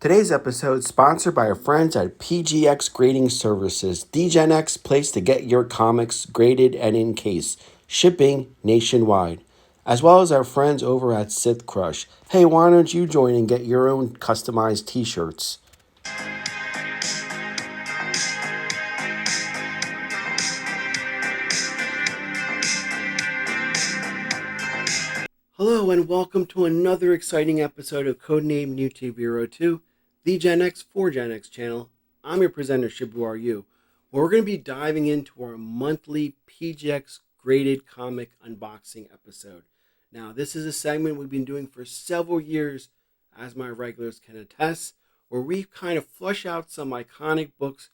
Today's episode is sponsored by our friends at PGX Grading Services, DGenX place to get your comics graded and in case, shipping nationwide, as well as our friends over at Sith Crush. Hey, why don't you join and get your own customized t-shirts? Hello and welcome to another exciting episode of Codename YouTube Hero 2, the Gen X for Gen X channel. I'm your presenter, Shibu RU, where we're going to be diving into our monthly PGX graded comic unboxing episode. Now, this is a segment we've been doing for several years, as my regulars can attest, where we kind of flush out some iconic books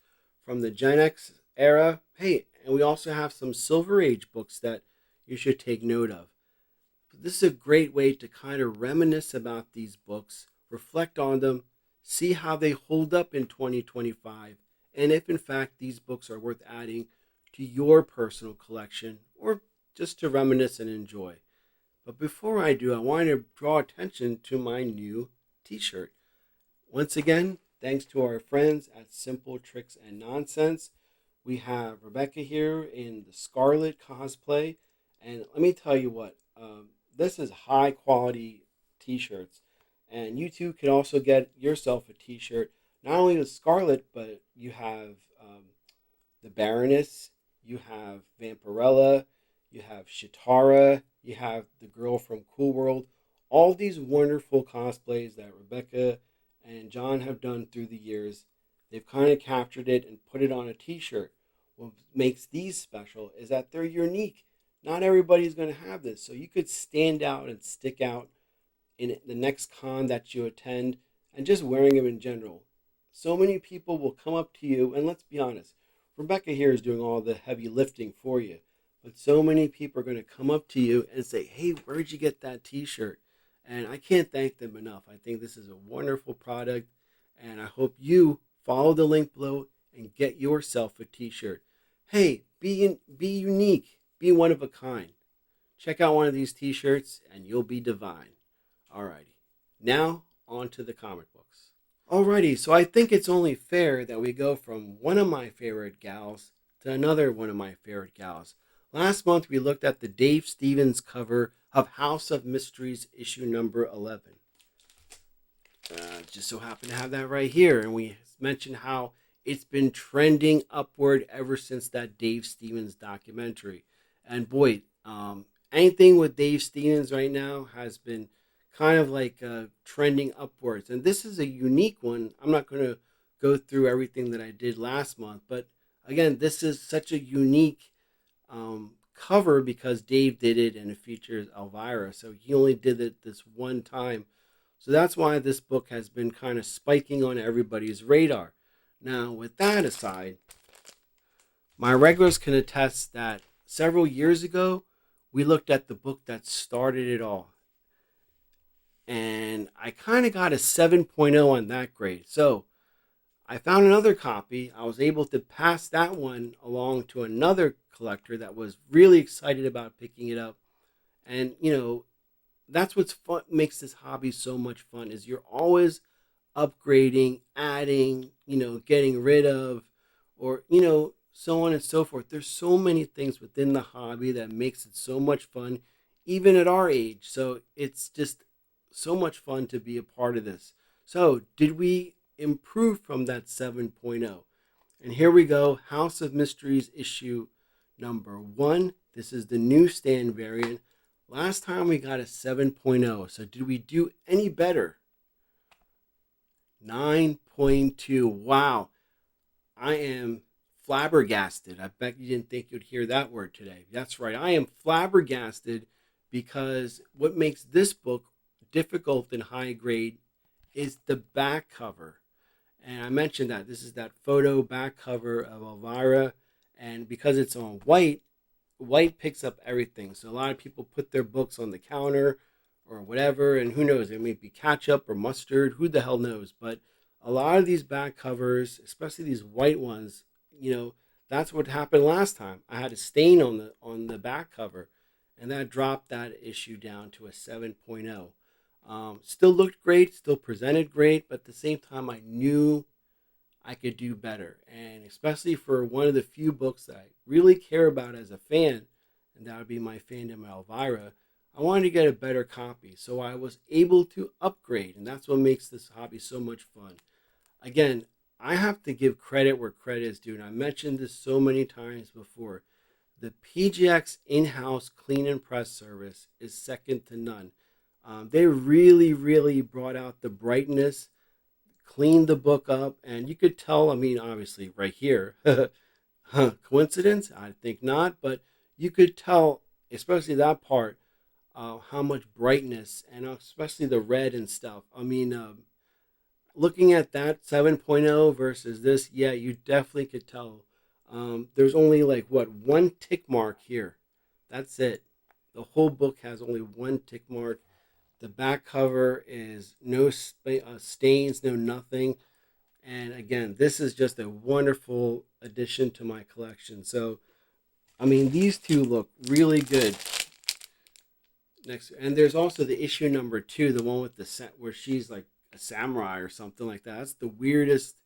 from the Gen X era. Hey, and we also have some Silverage books that you should take note of. This is a great way to kind of reminisce about these books, reflect on them, see how they hold up in 2025, and if in fact these books are worth adding to your personal collection or just to reminisce and enjoy. But before I do, I want to draw attention to my new t-shirt. Once again, thanks to our friends at Simple Tricks and Nonsense. We have Rebecca here in the Scarlet cosplay, and let me tell you what, this is high quality t-shirts, and you too can also get yourself a t-shirt, not only with Scarlet, but you have the Baroness, you have Vampirella, you have Shitara, you have the girl from Cool World, all these wonderful cosplays that Rebecca and John have done through the years. They've kind of captured it and put it on a t-shirt. What makes these special is that they're unique. Not everybody's going to have this, so you could stand out and stick out in the next con that you attend and just wearing them in general. So many people will come up to you, and let's be honest, Rebecca here is doing all the heavy lifting for you, but so many people are going to come up to you and say, hey, where'd you get that t-shirt? And I can't thank them enough. I think this is a wonderful product, and I hope you follow the link below and get yourself a t-shirt. Hey, be unique. Be one of a kind. Check out one of these t-shirts and you'll be divine. Alrighty, now on to the comic books. Alrighty, so I think it's only fair that we go from one of my favorite gals to another one of my favorite gals. Last month we looked at the Dave Stevens cover of House of Mysteries issue number 11. Just so happen to have that right here, and we mentioned how it's been trending upward ever since that Dave Stevens documentary. And boy, anything with Dave Stevens right now has been kind of like trending upwards. And this is a unique one. I'm not going to go through everything that I did last month. But again, this is such a unique cover because Dave did it and it features Elvira. So he only did it this one time. So that's why this book has been kind of spiking on everybody's radar. Now, with that aside, my regulars can attest that several years ago, we looked at the book that started it all. And I kind of got a 7.0 on that grade. So I found another copy. I was able to pass that one along to another collector that was really excited about picking it up. And, you know, that's what's fun, makes this hobby so much fun, is you're always upgrading, adding, getting rid of, or, so on and so forth. There's so many things within the hobby that makes it so much fun, even at our age. So it's just so much fun to be a part of this. So did we improve from that 7.0? And here we go, House of Mysteries issue number 1. This is the newsstand variant. Last time we got a 7.0. So did we do any better? 9.2. Wow. I am flabbergasted. I bet you didn't think you'd hear that word today. That's right. I am flabbergasted because what makes this book difficult and high grade is the back cover. And I mentioned that this is that photo back cover of Elvira, and because it's on white picks up everything. So a lot of people put their books on the counter or whatever, and who knows, it may be ketchup or mustard, who the hell knows. But a lot of these back covers, especially these white ones, that's what happened last time. I had a stain on the back cover, and that dropped that issue down to a 7.0. Still looked great, still presented great, but at the same time, I knew I could do better. And especially for one of the few books that I really care about as a fan, and that would be my fandom Elvira, I wanted to get a better copy. So I was able to upgrade, and that's what makes this hobby so much fun. Again, I have to give credit where credit is due, and I mentioned this so many times before. The PGX in-house clean and press service is second to none. They really, really brought out the brightness, cleaned the book up, and you could tell, I mean, obviously right here, coincidence? I think not, but you could tell, especially that part, how much brightness, and especially the red and stuff. I mean, looking at that 7.0 versus this, yeah, you definitely could tell. There's only like, what, one tick mark here. That's it. The whole book has only one tick mark. The back cover is no stains, no nothing. And again, this is just a wonderful addition to my collection. So, I mean, these two look really good. Next, and there's also the issue number 2, the one with the set where she's like a samurai or something like that. That's the weirdest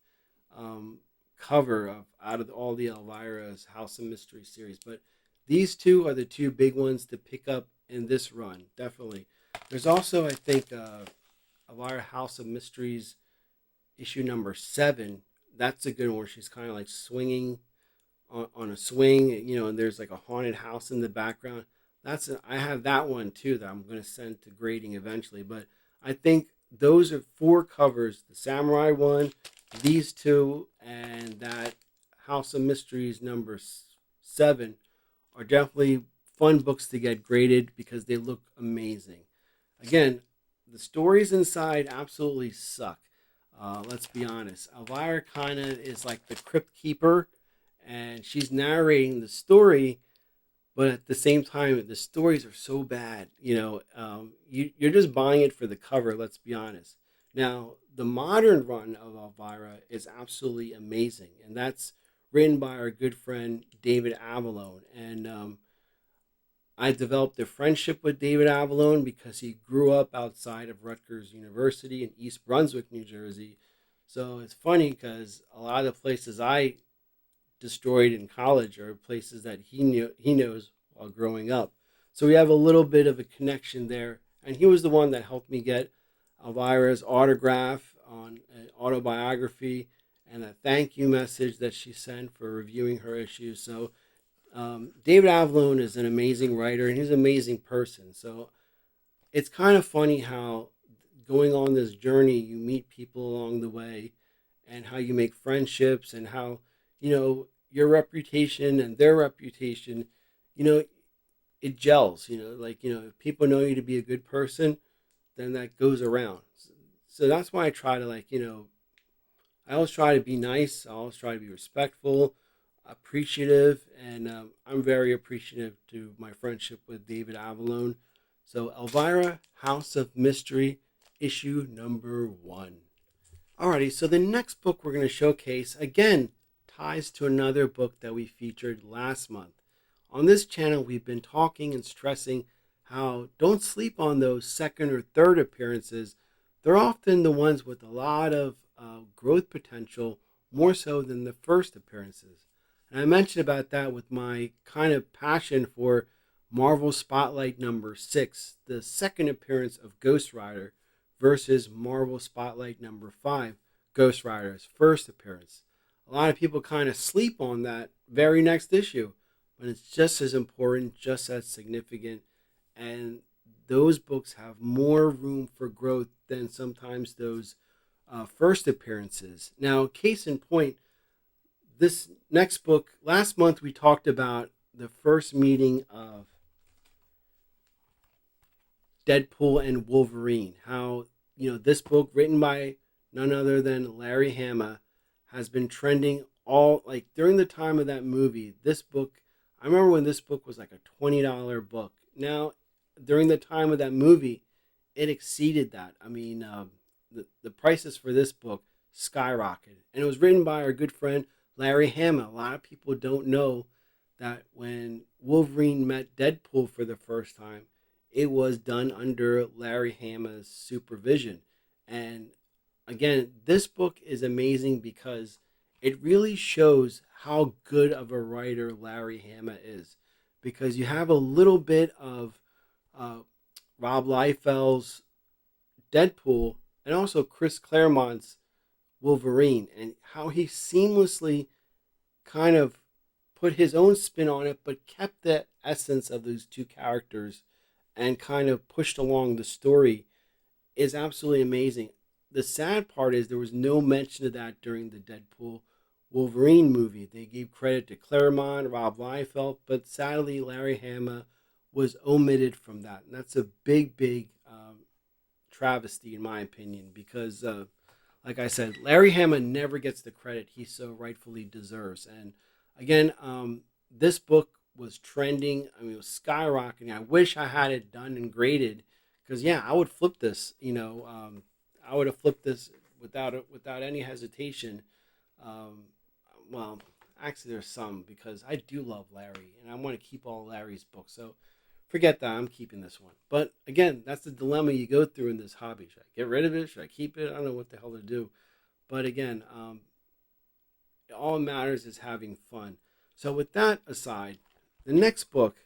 cover of out of all the Elvira's House of Mystery series. But these two are the two big ones to pick up in this run, definitely. There's also, I think, Elvira House of Mysteries issue number 7. That's a good one where she's kind of like swinging on a swing, and there's like a haunted house in the background. I have that one too that I'm going to send to grading eventually. But I think those are 4 covers: the samurai one, these two, and that House of Mysteries number 7 are definitely fun books to get graded because they look amazing. Again, the stories inside absolutely suck. Let's be honest. Elvira kind of is like the crypt keeper, and she's narrating the story, but at the same time, the stories are so bad. You're just buying it for the cover. Let's be honest. Now, the modern run of Elvira is absolutely amazing, and that's written by our good friend David Avallone. And I developed a friendship with David Avallone because he grew up outside of Rutgers University in East Brunswick, New Jersey. So it's funny because a lot of the places I destroyed in college are places that he knows while growing up. So we have a little bit of a connection there. And he was the one that helped me get Elvira's autograph on an autobiography and a thank you message that she sent for reviewing her issues. So David Avallone is an amazing writer, and he's an amazing person. So it's kind of funny how going on this journey, you meet people along the way, and how you make friendships, and how, your reputation and their reputation, it gels, if people know you to be a good person, then that goes around. So that's why I try to I always try to be nice. I always try to be respectful, appreciative, and I'm very appreciative to my friendship with David Avallone. So Elvira, House of Mystery, issue number 1. Alrighty, so the next book we're going to showcase, again, ties to another book that we featured last month. On this channel, we've been talking and stressing how don't sleep on those second or third appearances. They're often the ones with a lot of growth potential, more so than the first appearances. And I mentioned about that with my kind of passion for Marvel Spotlight number 6, the second appearance of Ghost Rider, versus Marvel Spotlight number 5, Ghost Rider's first appearance. A lot of people kind of sleep on that very next issue, but it's just as important, just as significant, and those books have more room for growth than sometimes those first appearances. Now, case in point, this next book, last month we talked about the first meeting of Deadpool and Wolverine. How, this book, written by none other than Larry Hama, has been trending all, like, during the time of that movie. This book, I remember when this book was like a $20 book. Now, during the time of that movie, it exceeded that. I mean, the prices for this book skyrocketed. And it was written by our good friend Larry Hama. A lot of people don't know that when Wolverine met Deadpool for the first time, it was done under Larry Hama's supervision. And again, this book is amazing because it really shows how good of a writer Larry Hama is. Because you have a little bit of uh, Rob Liefeld's Deadpool and also Chris Claremont's Wolverine, and how he seamlessly kind of put his own spin on it, but kept the essence of those two characters and kind of pushed along the story is absolutely amazing. The sad part is there was no mention of that during the Deadpool Wolverine movie. They gave credit to Claremont, Rob Liefeld, but sadly Larry Hama was omitted from that. And that's a big, big travesty in my opinion because, like I said, Larry Hama never gets the credit he so rightfully deserves. And again, this book was trending. I mean, it was skyrocketing. I wish I had it done and graded because, yeah, I would flip this. I would have flipped this without any hesitation. Um, well, actually, there's some because I do love Larry and I want to keep all Larry's books. So forget that. I'm keeping this one. But again, that's the dilemma you go through in this hobby. Should I get rid of it? Should I keep it? I don't know what the hell to do. But again, all that matters is having fun. So with that aside, the next book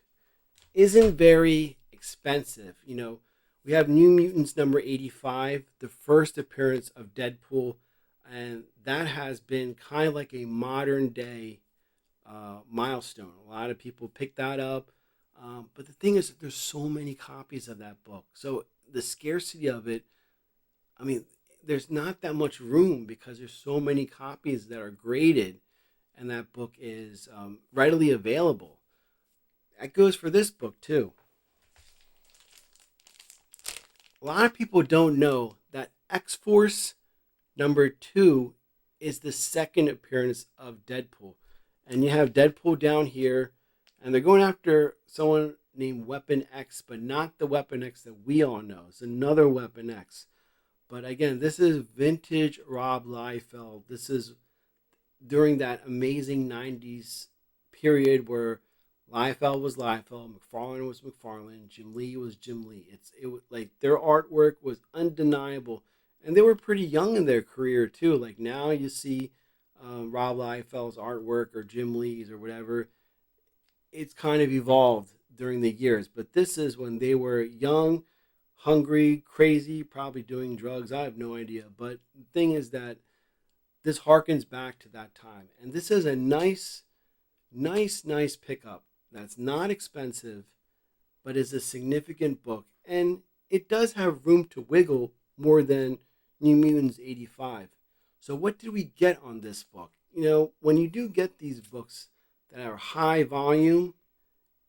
isn't very expensive. We have New Mutants number 85, the first appearance of Deadpool, and that has been kind of like a modern day milestone. A lot of people pick that up, but the thing is, there's so many copies of that book. So the scarcity of it, I mean, there's not that much room because there's so many copies that are graded, and that book is readily available. That goes for this book too. A lot of people don't know that X-Force number 2 is the second appearance of Deadpool. And you have Deadpool down here, and they're going after someone named Weapon X, but not the Weapon X that we all know. It's another Weapon X. But again, this is vintage Rob Liefeld. This is during that amazing 90s period where Liefeld was Liefeld, McFarlane was McFarlane, Jim Lee was Jim Lee. It was like their artwork was undeniable, and they were pretty young in their career too. Like now you see Rob Liefeld's artwork or Jim Lee's or whatever. It's kind of evolved during the years, but this is when they were young, hungry, crazy, probably doing drugs. I have no idea, but the thing is that this harkens back to that time, and this is a nice pickup. That's not expensive, but is a significant book. And it does have room to wiggle more than New Mutants 85. So what did we get on this book? When you do get these books that are high volume,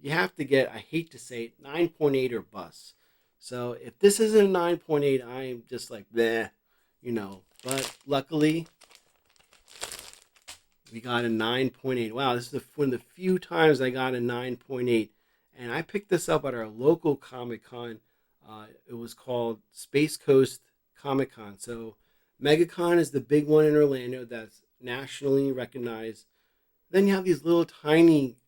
you have to get, I hate to say it, 9.8 or bust. So if this isn't a 9.8, I'm just like, bleh, But luckily, we got a 9.8. Wow, this is one of the few times I got a 9.8. And I picked this up at our local Comic-Con. It was called Space Coast Comic-Con. So MegaCon is the big one in Orlando that's nationally recognized. Then you have these little tiny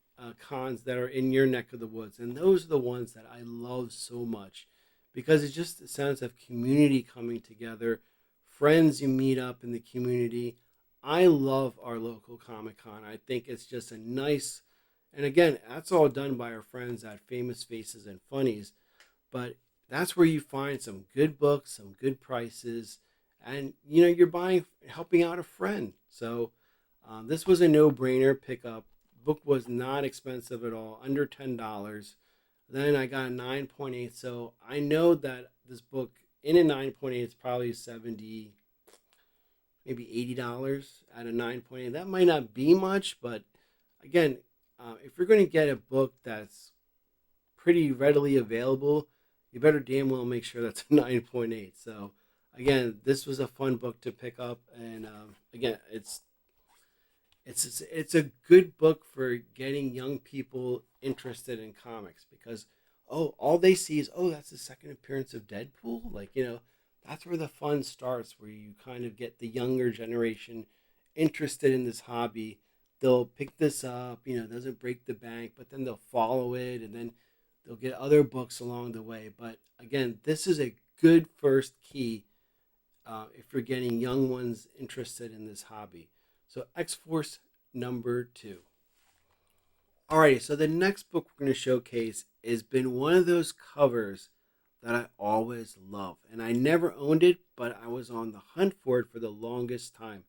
cons that are in your neck of the woods. And those are the ones that I love so much because it's just a sense of community coming together, friends you meet up in the community. I love our local Comic-Con. I think it's just a nice, and again, that's all done by our friends at Famous Faces and Funnies, but that's where you find some good books, some good prices, and you're helping out a friend. So this was a no-brainer pickup. Book was not expensive at all, under $10. Then I got a 9.8, so I know that this book in a 9.8 is probably 70, maybe $80 at a 9.8. That might not be much, but again, if you're going to get a book that's pretty readily available, you better damn well make sure that's a 9.8. So again, this was a fun book to pick up, and again, it's a good book for getting young people interested in comics because all they see is that's the second appearance of Deadpool. That's where the fun starts, where you kind of get the younger generation interested in this hobby. They'll pick this up, it doesn't break the bank, but then they'll follow it. And then They'll get other books along the way. But again, this is a good first key if you're getting young ones interested in this hobby. So X-Force #2. Alrighty, so the next book we're going to showcase has been one of those covers that I always love. And I never owned it, but I was on the hunt for it for the longest time.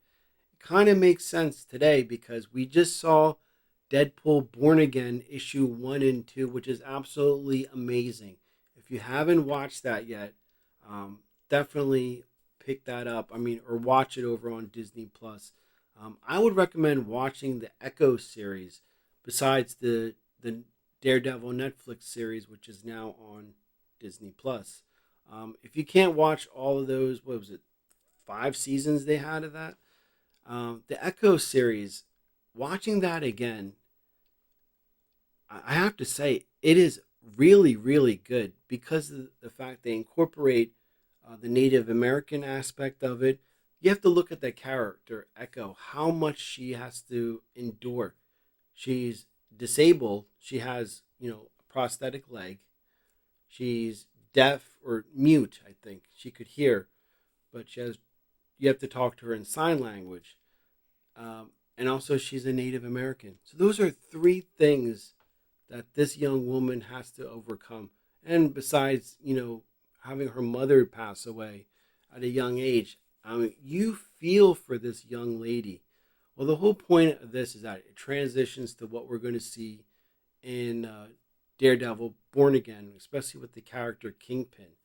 It kind of makes sense today because we just saw Deadpool Born Again issue 1 and 2, which is absolutely amazing. If you haven't watched that yet, definitely pick that up. Or watch it over on Disney Plus. I would recommend watching the Echo series besides the Daredevil Netflix series, which is now on Disney Plus. If you can't watch all of those, what was it, 5 seasons they had of that? The Echo series, watching that again, I have to say it is really, really good because of the fact they incorporate the Native American aspect of it. You have to look at the character, Echo, how much she has to endure. She's disabled. She has, a prosthetic leg. She's deaf or mute, I think. She could hear, but you have to talk to her in sign language. And also she's a Native American. So those are 3 things that this young woman has to overcome. And besides, having her mother pass away at a young age, you feel for this young lady. Well, the whole point of this is that it transitions to what we're going to see in Daredevil Born Again, especially with the character Kingpin.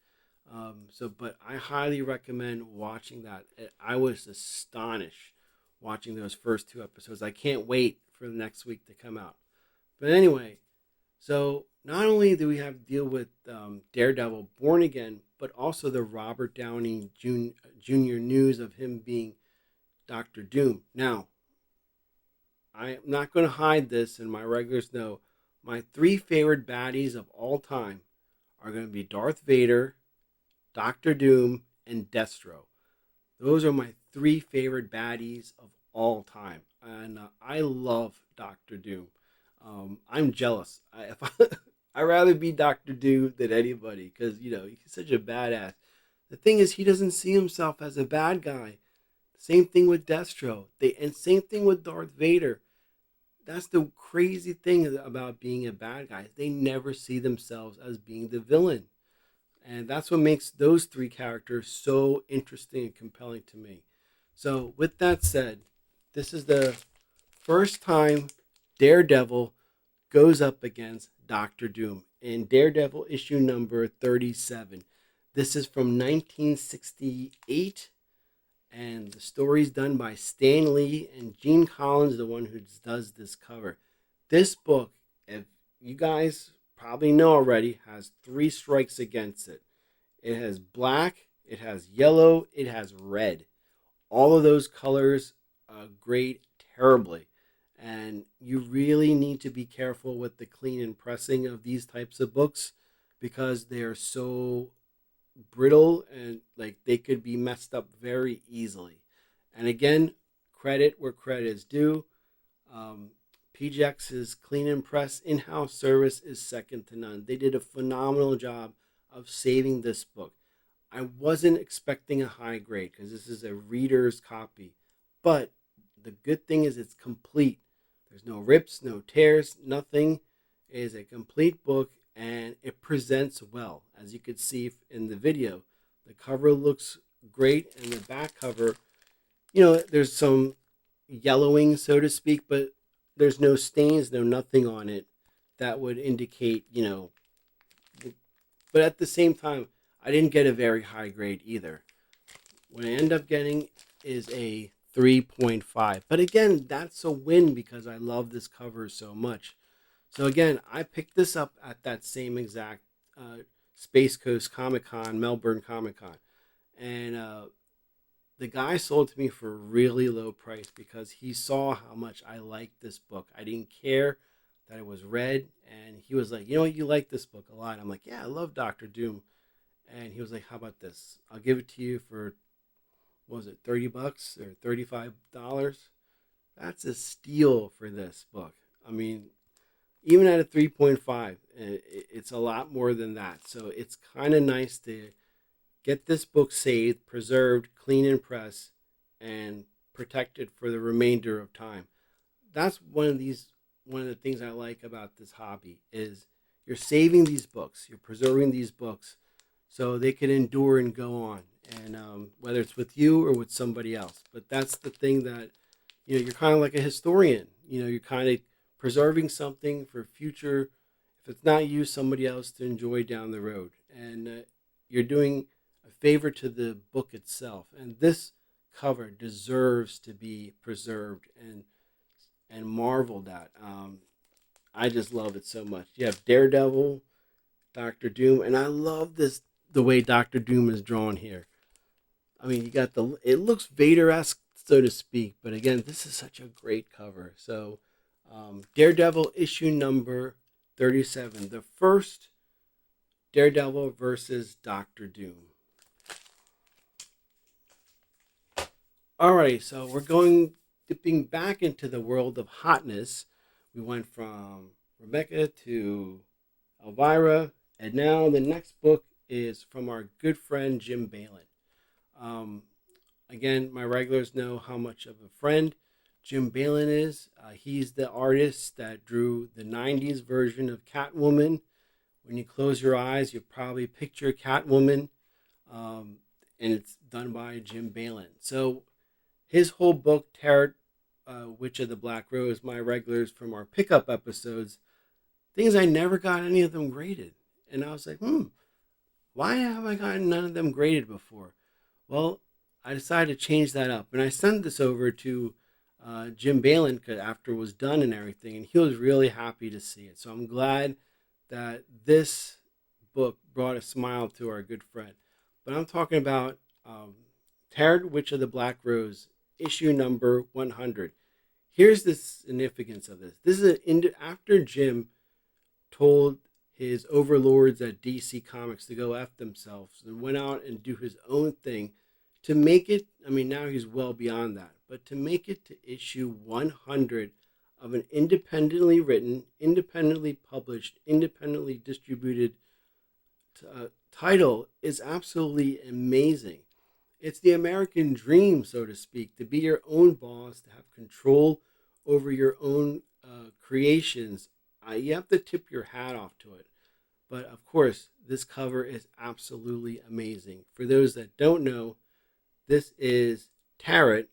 But I highly recommend watching that. I was astonished watching those first 2 episodes. I can't wait for the next week to come out. But anyway, so not only do we have to deal with Daredevil Born Again, but also the Robert Downey Jr. news of him being Dr. Doom. Now, I'm not going to hide this, and my regulars know my 3 favorite baddies of all time are going to be Darth Vader, Dr. Doom, and Destro. Those are my 3 favorite baddies of all time, and I love Dr. Doom. I'm jealous. I'd rather be Dr. Doom than anybody because, he's such a badass. The thing is, he doesn't see himself as a bad guy. Same thing with Destro. And same thing with Darth Vader. That's the crazy thing about being a bad guy. They never see themselves as being the villain. And that's what makes those 3 characters so interesting and compelling to me. So with that said, this is the first time Daredevil goes up against Dr. Doom in Daredevil issue number 37. This is from 1968, and the story's done by Stan Lee, and Gene Collins, the one who does this cover. This book, if you guys probably know already, has 3 strikes against it. It has black, it has yellow, it has red. All of those colors grade terribly. And you really need to be careful with the clean and pressing of these types of books because they are so brittle and they could be messed up very easily. And again, credit where credit is due. PGX's clean and press in-house service is second to none. They did a phenomenal job of saving this book. I wasn't expecting a high grade because this is a reader's copy, but the good thing is it's complete. There's no rips, no tears, nothing. It is a complete book and it presents well. As you can see in the video, the cover looks great and the back cover, there's some yellowing, so to speak, but there's no stains, no nothing on it that would indicate, but at the same time, I didn't get a very high grade either. What I end up getting is a 3.5. But again, that's a win because I love this cover so much. So again, I picked this up at that same exact Space Coast Comic Con, Melbourne Comic Con. And the guy sold to me for a really low price because he saw how much I liked this book. I didn't care that it was red. And he was like, you like this book a lot. I'm like, yeah, I love Dr. Doom. And he was like, how about this? I'll give it to you for, what was it, $30 or $35? That's a steal for this book. even at a 3.5, it's a lot more than that. So it's kind of nice to get this book saved, preserved, clean and pressed, and protected for the remainder of time. That's one of the things I like about this hobby is you're saving these books, you're preserving these books so they can endure and go on, and whether it's with you or with somebody else. But that's the thing that you're kind of like a historian. You're kind of preserving something for future. If it's not you, somebody else to enjoy down the road, and you're doing a favor to the book itself. And this cover deserves to be preserved and marveled at. I just love it so much. You have Daredevil, Doctor Doom, and I love the way Doctor Doom is drawn here. I mean, you got it looks Vader-esque, so to speak, but again, this is such a great cover. So, Daredevil issue number 37, the first Daredevil versus Doctor Doom. Alright, so we're dipping back into the world of hotness. We went from Rebecca to Elvira, and now the next book is from our good friend Jim Balin. Um, Again, my regulars know how much of a friend Jim Balin is. He's the artist that drew the 90s version of Catwoman. When you close your eyes, you probably picture Catwoman, um, and it's done by Jim Balin. So his whole book, Tarot, Witch of the Black Rose, my regulars from our pickup episodes, things I never got any of them graded. And I was like, why have I gotten none of them graded before? Well, I decided to change that up. And I sent this over to Jim Balin after it was done and everything. And he was really happy to see it. So I'm glad that this book brought a smile to our good friend. But I'm talking about Tarot, Witch of the Black Rose, issue number 100. Here's the significance of this. This is after Jim told his overlords at DC Comics to go F themselves and went out and do his own thing to make it. I mean, now he's well beyond that, but to make it to issue 100 of an independently written, independently published, independently distributed title is absolutely amazing. It's the American dream, so to speak, to be your own boss, to have control over your own creations. You have to tip your hat off to it. But of course, this cover is absolutely amazing. For those that don't know, this is Tarot,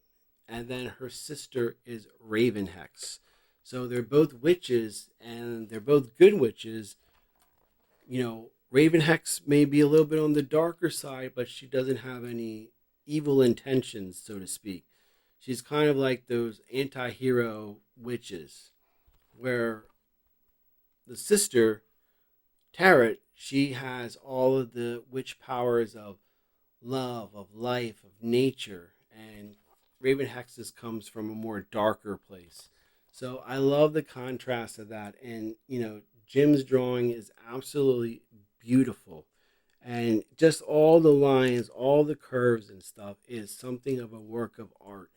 and then her sister is Ravenhex. So they're both witches, and they're both good witches. Ravenhex may be a little bit on the darker side, but she doesn't have any evil intentions, so to speak. She's kind of like those anti-hero witches, where the sister, Tarot, she has all of the witch powers of love, of life, of nature, and Ravenhex's comes from a more darker place. So I love the contrast of that, and Jim's drawing is absolutely beautiful, and just all the lines, all the curves and stuff is something of a work of art.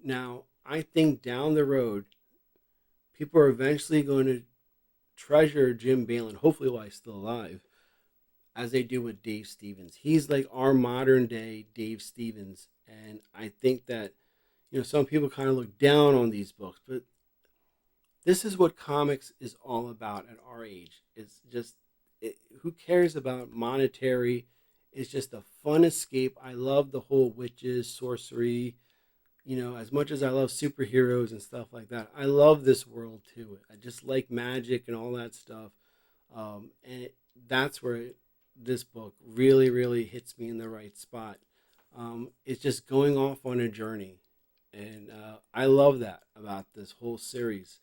Now, I think down the road, people are eventually going to treasure Jim Balin, hopefully while he's still alive, as they do with Dave Stevens. He's like our modern day Dave Stevens. And I think that, some people kind of look down on these books, but this is what comics is all about at our age. It's just, who cares about monetary? It's just a fun escape. I love the whole witches, sorcery, as much as I love superheroes and stuff like that, I love this world too. I just like magic and all that stuff. That's where this book really, really hits me in the right spot. It's just going off on a journey. And I love that about this whole series.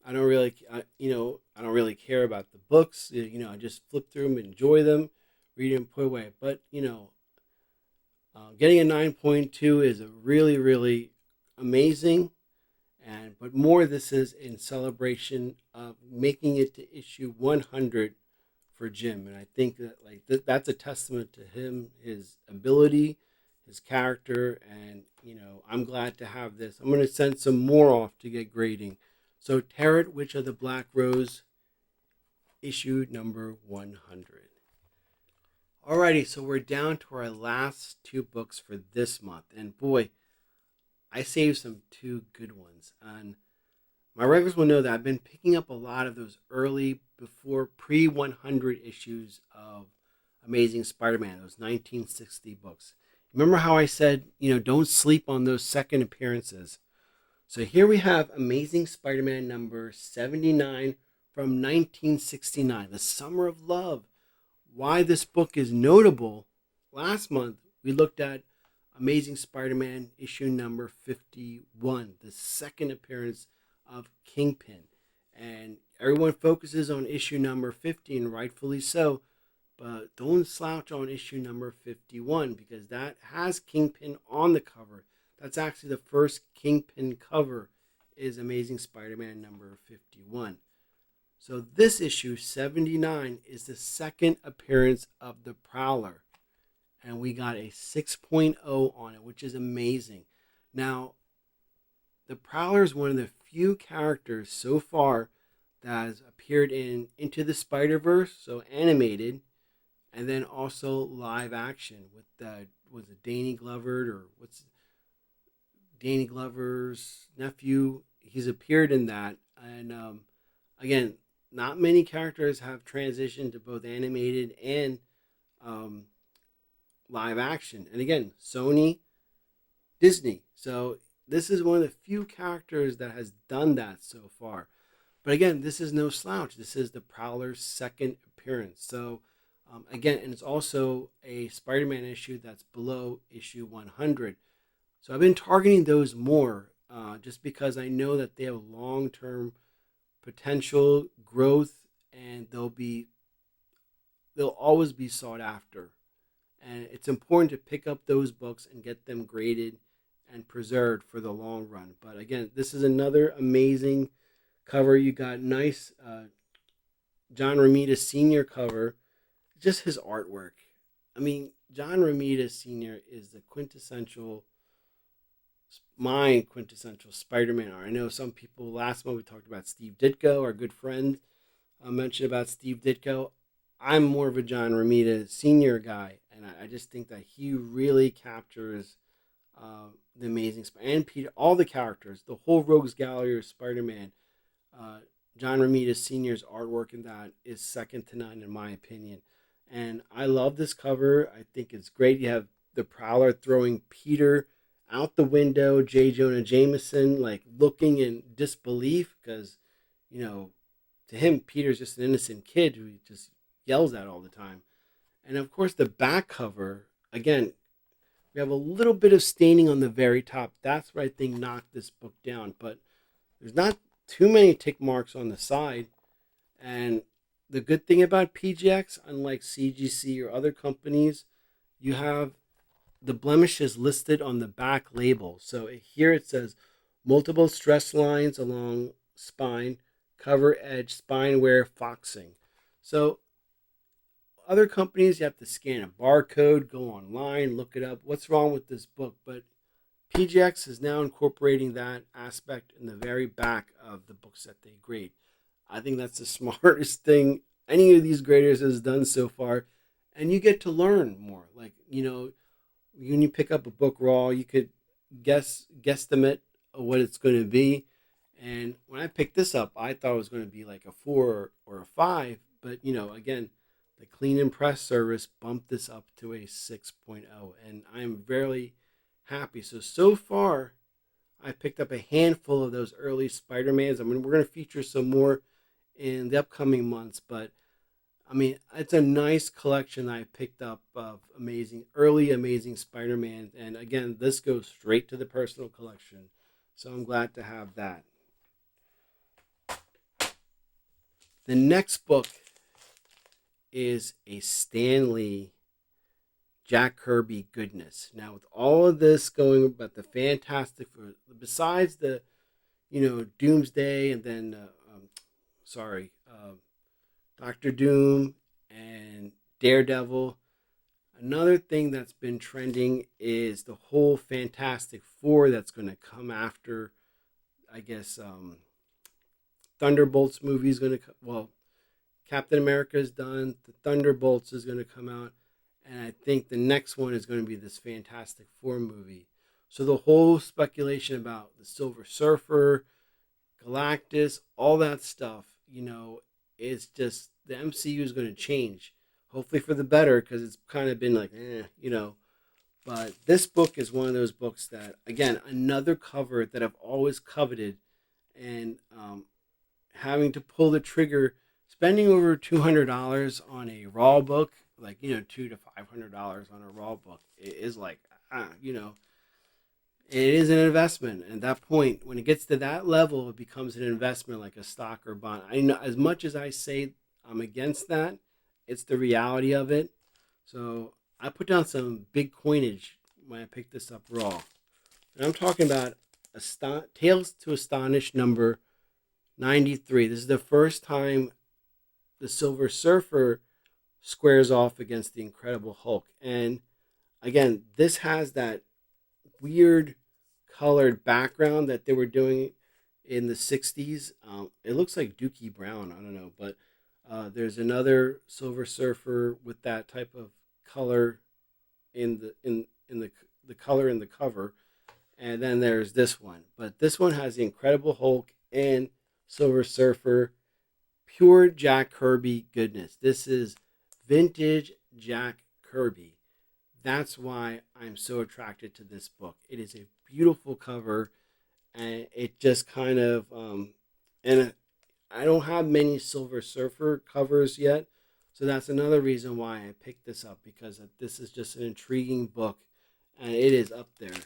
I don't really care about the books. I just flip through them, enjoy them, read them, put away. But, getting a 9.2 is a really, really amazing, but more this is in celebration of making it to issue 100 for Jim, and I think that that's a testament to him, his ability, his character, and I'm glad to have this. I'm going to send some more off to get grading. So Tarot, Witch of the Black Rose, issue number 100. Alrighty, so we're down to our last two books for this month. And boy, I saved some two good ones. And my regulars will know that I've been picking up a lot of those early, before pre-100 issues of Amazing Spider-Man, those 1960 books. Remember how I said, don't sleep on those second appearances. So here we have Amazing Spider-Man number 79 from 1969, The Summer of Love. Why this book is notable, last month we looked at Amazing Spider-Man issue number 51, the second appearance of Kingpin. And everyone focuses on issue number 50, and rightfully so, but don't slouch on issue number 51 because that has Kingpin on the cover. That's actually the first Kingpin cover, is Amazing Spider-Man number 51. So this issue, 79, is the second appearance of the Prowler. And we got a 6.0 on it, which is amazing. Now, the Prowler is one of the few characters so far that has appeared in Into the Spider-Verse, so animated, and then also live action with was it Danny Glover, or what's Danny Glover's nephew? He's appeared in that. And again, not many characters have transitioned to both animated and live action. And again, Sony, Disney. So this is one of the few characters that has done that so far. But again, this is no slouch. This is the Prowler's second appearance. So again, and it's also a Spider-Man issue that's below issue 100. So I've been targeting those more just because I know that they have long-term potential growth, and they'll always be sought after. And it's important to pick up those books and get them graded and preserved for the long run. But again, this is another amazing cover. You got nice John Romita Sr. cover. Just his artwork. I mean, John Romita Sr. is the quintessential Spider-Man art. I know some people, last month we talked about Steve Ditko, our good friend, mentioned about Steve Ditko. I'm more of a John Romita Sr. guy, and I just think that he really captures the Amazing Spider-Man, and Peter, all the characters, the whole Rogues Gallery of Spider-Man. John Romita Sr.'s artwork in that is second to none, in my opinion. And I love this cover. I think it's great. You have the Prowler throwing Peter out the window, J. Jonah Jameson like looking in disbelief because, to him, Peter's just an innocent kid who he just yells at all the time. And of course, the back cover, again, we have a little bit of staining on the very top. That's what I think knocked this book down. But there's not too many tick marks on the side. And the good thing about PGX, unlike CGC or other companies, you have the blemishes listed on the back label. So here it says multiple stress lines along spine, cover edge, spine wear, foxing. So other companies, you have to scan a barcode, go online, look it up. What's wrong with this book? But PGX is now incorporating that aspect in the very back of the books that they grade. I think that's the smartest thing any of these graders has done so far. And you get to learn more. Like, when you pick up a book raw, you could guesstimate what it's going to be. And when I picked this up, I thought it was going to be like a 4 or a 5. But, again, the Clean and Press service bumped this up to a 6.0. And I'm very happy. So far, I picked up a handful of those early Spider-Mans. I mean, we're going to feature some more in the upcoming months. But, I mean, it's a nice collection I picked up of early Amazing Spider-Man. And again, this goes straight to the personal collection. So I'm glad to have that. The next book is a Stan Lee Jack Kirby goodness. Now, with all of this going about the Fantastic Four, besides the, Doomsday and then, Doctor Doom and Daredevil, another thing that's been trending is the whole Fantastic Four that's going to come after, I guess, Thunderbolts movie is going to, Captain America is done. The Thunderbolts is going to come out. And I think the next one is going to be this Fantastic Four movie. So the whole speculation about the Silver Surfer, Galactus, all that stuff, it's just the MCU is going to change. Hopefully for the better, because it's kind of been like, But this book is one of those books that, again, another cover that I've always coveted, and having to pull the trigger, spending over $200 on a raw book, like, $200 to $500 on a raw book, it is like, it is an investment. And at that point, when it gets to that level, it becomes an investment like a stock or bond. I know, as much as I say I'm against that, it's the reality of it. So I put down some big coinage when I picked this up raw. And I'm talking about Tales to Astonish number 93. This is the first time the Silver Surfer squares off against the Incredible Hulk. And again, this has that weird colored background that they were doing in the 60s. It looks like Dookie Brown, I don't know, but there's another Silver Surfer with that type of color in the color in the cover, and then there's this one. But this one has the Incredible Hulk and Silver Surfer, pure Jack Kirby goodness. This is vintage Jack Kirby. That's why I'm so attracted to this book. It is a beautiful cover, and it just kind of and I don't have many Silver Surfer covers yet, so that's another reason why I picked this up, because this is just an intriguing book, and it is up there.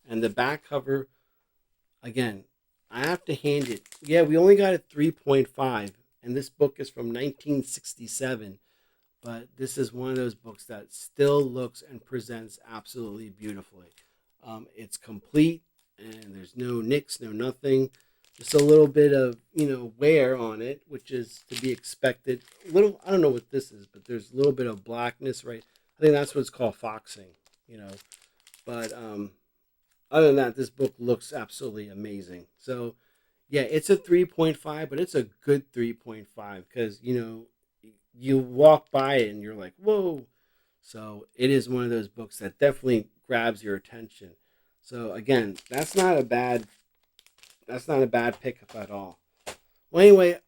And the back cover, again, I have to hand it. Yeah, we only got a 3.5, and this book is from 1967. But this is one of those books that still looks and presents absolutely beautifully. It's complete, and there's no nicks, no nothing. Just a little bit of, wear on it, which is to be expected. I don't know what this is, but there's a little bit of blackness, right? I think that's what it's called, foxing, But other than that, this book looks absolutely amazing. So, yeah, it's a 3.5, but it's a good 3.5 because, you walk by it and you're like, whoa. So it is one of those books that definitely grabs your attention. So again, that's not a bad pickup at all. Well, anyway,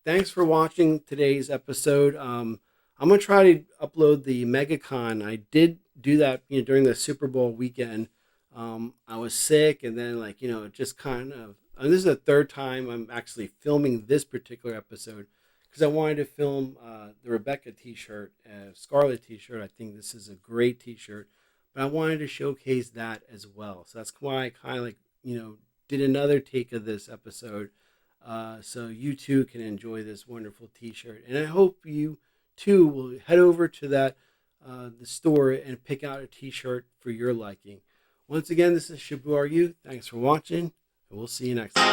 thanks for watching today's episode. I'm gonna try to upload the MegaCon. I did do that, during the Super Bowl weekend. I was sick, and then it just kind of. And this is the third time I'm actually filming this particular episode, because I wanted to film the Rebecca t-shirt, Scarlet t-shirt. I think this is a great t-shirt, but I wanted to showcase that as well. So that's why I kind of did another take of this episode, so you too can enjoy this wonderful t-shirt. And I hope you too will head over to the store and pick out a t-shirt for your liking. Once again, this is Shibu Are You. Thanks for watching, and we'll see you next time.